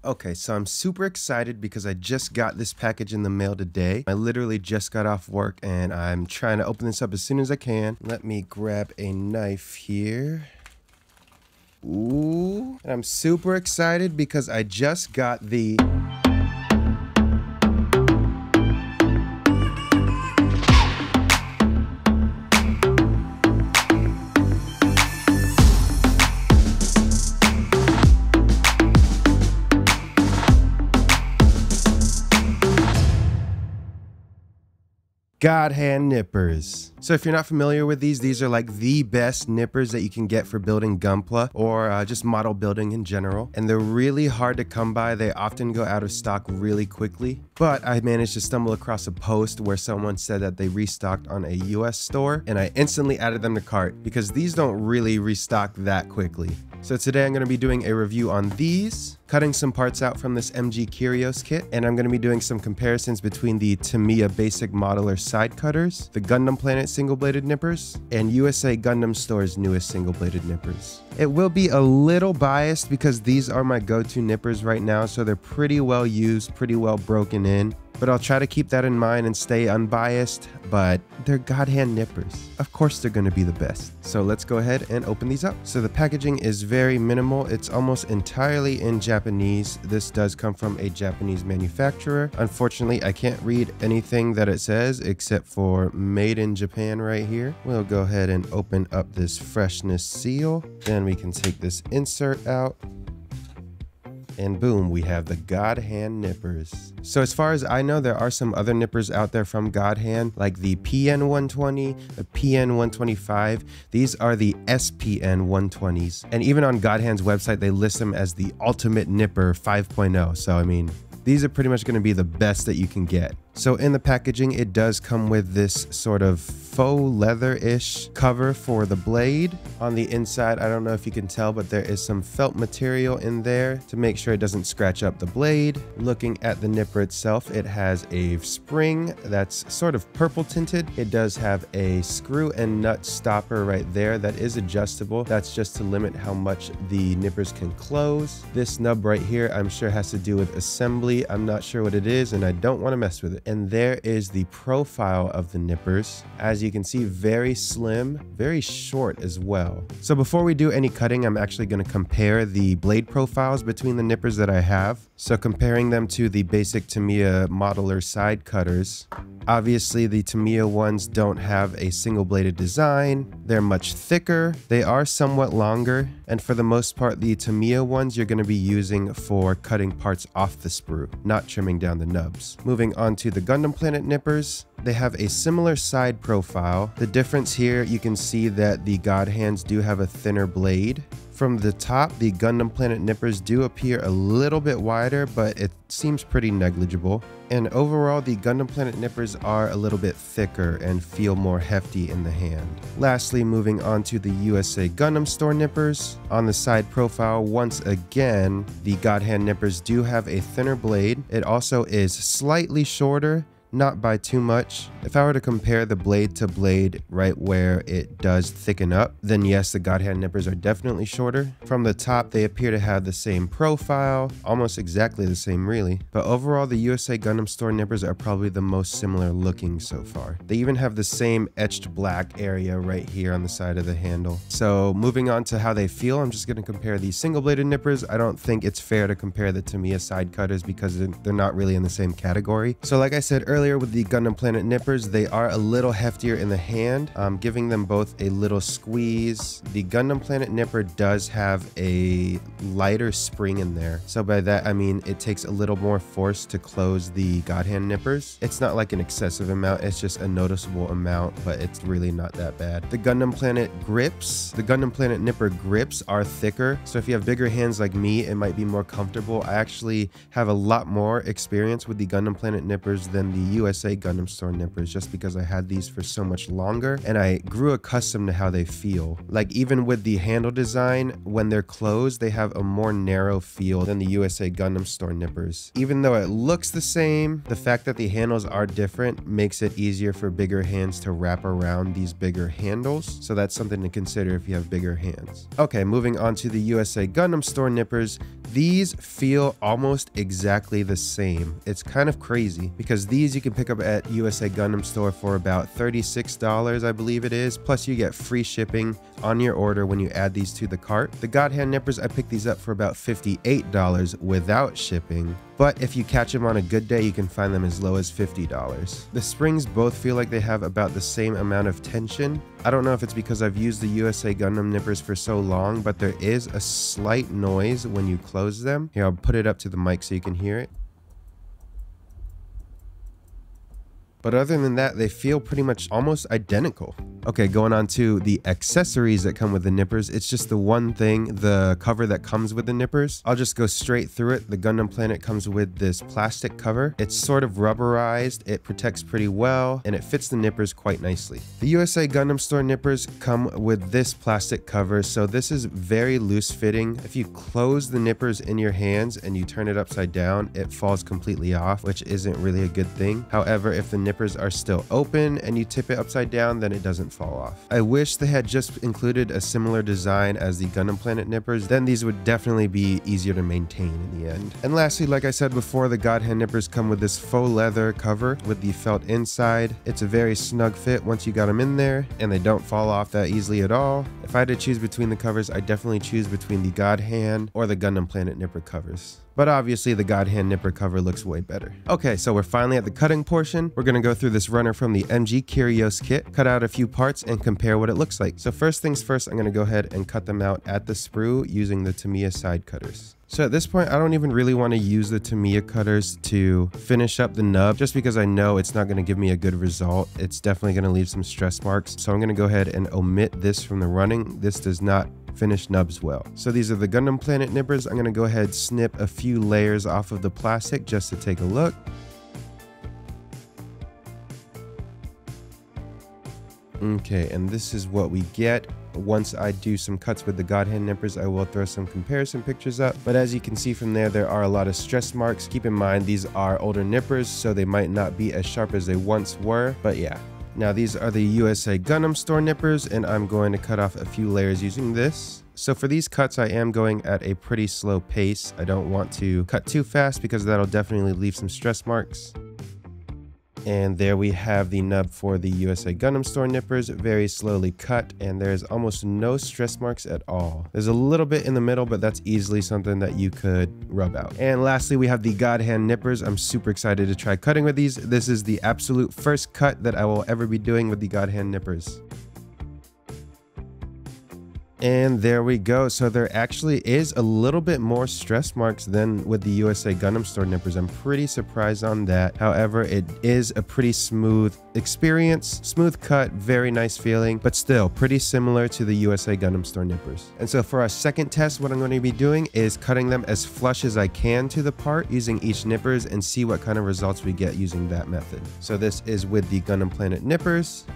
Okay, so I'm super excited because I just got this package in the mail today. I literally just got off work and I'm trying to open this up as soon as I can. Let me grab a knife here. Ooh, and I'm super excited because I just got the GodHand nippers. So if you're not familiar with these are like the best nippers that you can get for building Gunpla or just model building in general. And they're really hard to come by. They often go out of stock really quickly. But I managed to stumble across a post where someone said that they restocked on a US store, and I instantly added them to cart because these don't really restock that quickly. So today I'm going to be doing a review on these, cutting some parts out from this MG Curios kit, and I'm going to be doing some comparisons between the Tamiya Basic Modeler side cutters, the Gundam Planet single-bladed nippers, and USA Gundam Store's newest single-bladed nippers. It will be a little biased because these are my go-to nippers right now, so they're pretty well used, pretty well broken in. But I'll try to keep that in mind and stay unbiased, but they're GodHand nippers. Of course they're going to be the best. So let's go ahead and open these up. So the packaging is very minimal. It's almost entirely in Japanese. This does come from a Japanese manufacturer. Unfortunately, I can't read anything that it says except for made in Japan right here. We'll go ahead and open up this freshness seal. Then we can take this insert out. And boom, we have the GodHand nippers. So as far as I know, there are some other nippers out there from GodHand, like the PN120, the PN125. These are the SPN120s. And even on GodHand's website, they list them as the Ultimate Nipper 5.0. So I mean, these are pretty much going to be the best that you can get. So in the packaging, it does come with this sort of faux leather-ish cover for the blade. On the inside, I don't know if you can tell, but there is some felt material in there to make sure it doesn't scratch up the blade. Looking at the nipper itself, it has a spring that's sort of purple tinted. It does have a screw and nut stopper right there that is adjustable. That's just to limit how much the nippers can close. This nub right here, I'm sure has to do with assembly. I'm not sure what it is, and I don't want to mess with it. And there is the profile of the nippers. As you can see, very slim, very short as well. So before we do any cutting, I'm actually going to compare the blade profiles between the nippers that I have. So comparing them to the basic Tamiya Modeler side cutters, obviously the Tamiya ones don't have a single bladed design. They're much thicker. They are somewhat longer. And for the most part, the Tamiya ones you're going to be using for cutting parts off the sprue, not trimming down the nubs. Moving on to the Gundam Planet nippers, they have a similar side profile. The difference here, you can see that the GodHands do have a thinner blade. From the top, the Gundam Planet nippers do appear a little bit wider, but it seems pretty negligible. And overall, the Gundam Planet nippers are a little bit thicker and feel more hefty in the hand. Lastly, moving on to the USA Gundam Store nippers. On the side profile, once again, the GodHand nippers do have a thinner blade. It also is slightly shorter, not by too much. If I were to compare the blade to blade right where it does thicken up, then yes, the GodHand nippers are definitely shorter. From the top, they appear to have the same profile, almost exactly the same really. But overall, the USA Gundam Store nippers are probably the most similar looking so far. They even have the same etched black area right here on the side of the handle. So moving on to how they feel, I'm just going to compare these single bladed nippers. I don't think it's fair to compare the Tamiya side cutters because they're not really in the same category. So like I said earlier, with the Gundam Planet nippers, they are a little heftier in the hand, giving them both a little squeeze. The Gundam Planet nipper does have a lighter spring in there. So by that, I mean it takes a little more force to close the GodHand nippers. It's not like an excessive amount, it's just a noticeable amount, but it's really not that bad. The Gundam Planet nipper grips are thicker. So if you have bigger hands like me, it might be more comfortable. I actually have a lot more experience with the Gundam Planet nippers than the USA Gundam Store nippers just because I had these for so much longer and I grew accustomed to how they feel. Like even with the handle design, when they're closed, they have a more narrow feel than the USA Gundam Store nippers. Even though it looks the same, the fact that the handles are different makes it easier for bigger hands to wrap around these bigger handles. So that's something to consider if you have bigger hands. Okay, moving on to the USA Gundam Store nippers. These feel almost exactly the same. It's kind of crazy because these you can pick up at USA Gundam Store for about $36, I believe it is. Plus you get free shipping on your order when you add these to the cart. The GodHand nippers, I picked these up for about $58 without shipping. But if you catch them on a good day, you can find them as low as $50. The springs both feel like they have about the same amount of tension. I don't know if it's because I've used the USA Gundam nippers for so long, but there is a slight noise when you close them. Here, I'll put it up to the mic so you can hear it. But other than that, they feel pretty much almost identical. Okay, going on to the accessories that come with the nippers. It's just the one thing, the cover that comes with the nippers. I'll just go straight through it. The Gundam Planet comes with this plastic cover. It's sort of rubberized, it protects pretty well, and it fits the nippers quite nicely. The USA Gundam Store nippers come with this plastic cover, so this is very loose fitting. If you close the nippers in your hands and you turn it upside down, it falls completely off, which isn't really a good thing. However, if the nippers are still open and you tip it upside down, then it doesn't fall off. I wish they had just included a similar design as the Gundam Planet nippers, then these would definitely be easier to maintain in the end. And lastly, like I said before, the GodHand nippers come with this faux leather cover with the felt inside. It's a very snug fit once you got them in there, and they don't fall off that easily at all. If I had to choose between the covers, I definitely choose between the GodHand or the Gundam Planet nipper covers. But obviously the GodHand nipper cover looks way better. Okay, so we're finally at the cutting portion. We're gonna go through this runner from the MG Curios kit, cut out a few parts and compare what it looks like. So first things first, I'm gonna go ahead and cut them out at the sprue using the Tamiya side cutters. So at this point, I don't even really want to use the Tamiya cutters to finish up the nub, just because I know it's not going to give me a good result. It's definitely going to leave some stress marks. So I'm going to go ahead and omit this from the running. This does not finish nubs well. So these are the Gundam Planet nippers. I'm going to go ahead, snip a few layers off of the plastic just to take a look. Okay, and this is what we get. Once I do some cuts with the GodHand nippers, I will throw some comparison pictures up. But as you can see from there are a lot of stress marks. Keep in mind, these are older nippers, so they might not be as sharp as they once were, but yeah. Now these are the USA Gundam Store nippers, and I'm going to cut off a few layers using this. So for these cuts, I am going at a pretty slow pace. I don't want to cut too fast because that'll definitely leave some stress marks. And there we have the nub for the USA Gundam Store nippers, very slowly cut, and there's almost no stress marks at all. There's a little bit in the middle, but that's easily something that you could rub out. And lastly, we have the GodHand nippers. I'm super excited to try cutting with these. This is the absolute first cut that I will ever be doing with the GodHand nippers. And there we go. So there actually is a little bit more stress marks than with the USA Gundam Store nippers. I'm pretty surprised on that. However, it is a pretty smooth experience, smooth cut, very nice feeling, but still pretty similar to the USA Gundam Store nippers. And so for our second test, what I'm going to be doing is cutting them as flush as I can to the part using each nippers and see what kind of results we get using that method. So this is with the Gundam Planet nippers.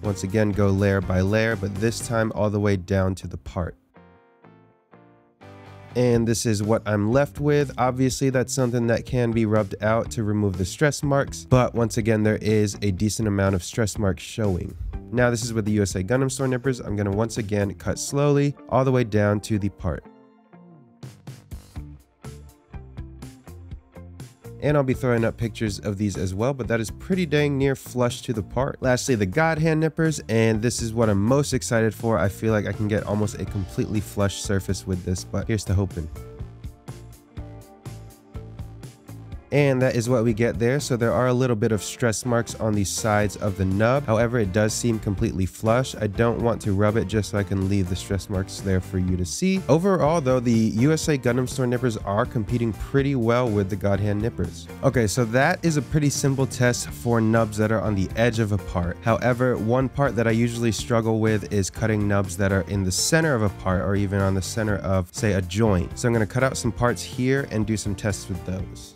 Once again, go layer by layer, but this time all the way down to the part. And this is what I'm left with. Obviously, that's something that can be rubbed out to remove the stress marks, but once again, there is a decent amount of stress marks showing. Now, this is with the USA Gundam Store nippers. I'm going to once again cut slowly all the way down to the part. And I'll be throwing up pictures of these as well, but that is pretty dang near flush to the part. Lastly, the GodHand nippers, and this is what I'm most excited for. I feel like I can get almost a completely flush surface with this, but here's to hoping. And that is what we get there. So there are a little bit of stress marks on the sides of the nub. However, it does seem completely flush. I don't want to rub it just so I can leave the stress marks there for you to see. Overall though, the USA Gundam Store nippers are competing pretty well with the GodHand nippers. Okay, so that is a pretty simple test for nubs that are on the edge of a part. However, one part that I usually struggle with is cutting nubs that are in the center of a part or even on the center of, say, a joint. So I'm going to cut out some parts here and do some tests with those.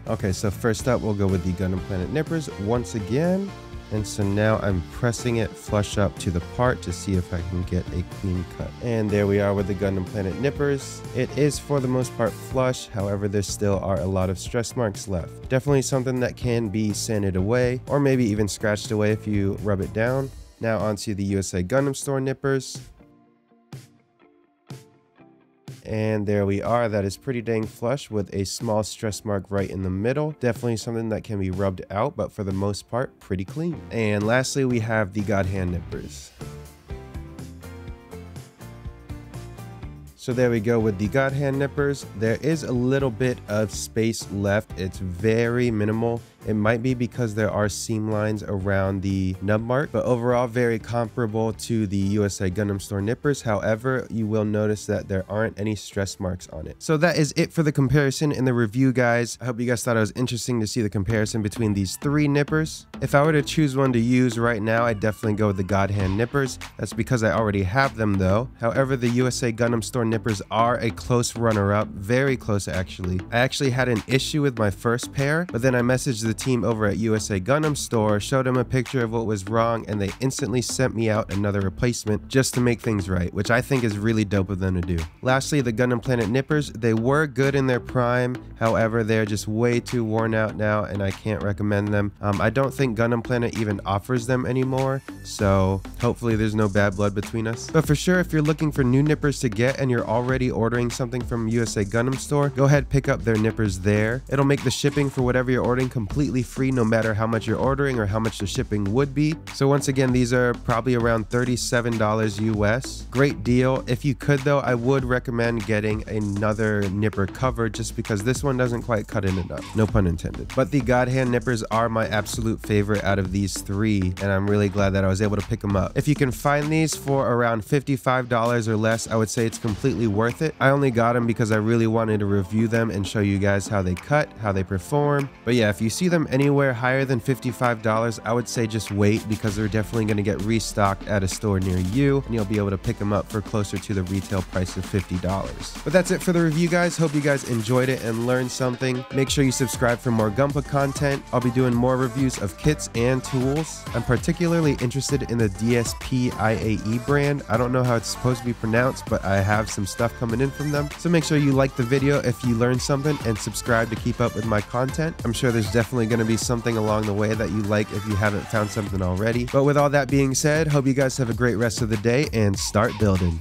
Okay, so first up, we'll go with the Gundam Planet nippers once again. And so now I'm pressing it flush up to the part to see if I can get a clean cut. And there we are with the Gundam Planet nippers. It is for the most part flush, however there still are a lot of stress marks left. Definitely something that can be sanded away or maybe even scratched away if you rub it down. Now onto the USA Gundam Store nippers. And there we are. That is pretty dang flush with a small stress mark right in the middle. Definitely something that can be rubbed out, but for the most part, pretty clean. And lastly, we have the GodHand nippers. So there we go with the GodHand nippers. There is a little bit of space left. It's very minimal. It might be because there are seam lines around the nub mark, but overall very comparable to the USA Gundam Store nippers. However, you will notice that there aren't any stress marks on it. So that is it for the comparison in the review, guys. I hope you guys thought it was interesting to see the comparison between these three nippers. If I were to choose one to use right now, I'd definitely go with the GodHand nippers. That's because I already have them though. However, the USA Gundam Store nippers are a close runner-up, very close actually. I actually had an issue with my first pair, but then I messaged the team over at USA Gundam Store, showed them a picture of what was wrong, and they instantly sent me out another replacement just to make things right, which I think is really dope of them to do. Lastly, the Gundam Planet nippers, they were good in their prime, however they're just way too worn out now and I can't recommend them. I don't think Gundam Planet even offers them anymore, so hopefully there's no bad blood between us. But for sure, if you're looking for new nippers to get and you're already ordering something from USA Gundam Store, go ahead, pick up their nippers there. It'll make the shipping for whatever you're ordering completely free, no matter how much you're ordering or how much the shipping would be. So once again, these are probably around $37 US. Great deal. If you could though, I would recommend getting another nipper cover just because this one doesn't quite cut in enough. No pun intended. But the GodHand nippers are my absolute favorite out of these three, and I'm really glad that I was able to pick them up. If you can find these for around $55 or less, I would say it's completely worth it. I only got them because I really wanted to review them and show you guys how they cut, how they perform. But yeah, if you see them anywhere higher than $55, I would say just wait because they're definitely going to get restocked at a store near you and you'll be able to pick them up for closer to the retail price of $50. But that's it for the review, guys. Hope you guys enjoyed it and learned something. Make sure you subscribe for more Gunpla content. I'll be doing more reviews of kits and tools. I'm particularly interested in the DSP IAE brand. I don't know how it's supposed to be pronounced, but I have some stuff coming in from them. So make sure you like the video if you learned something and subscribe to keep up with my content. I'm sure there's definitely going to be something along the way that you like if you haven't found something already. But with all that being said, hope you guys have a great rest of the day and start building.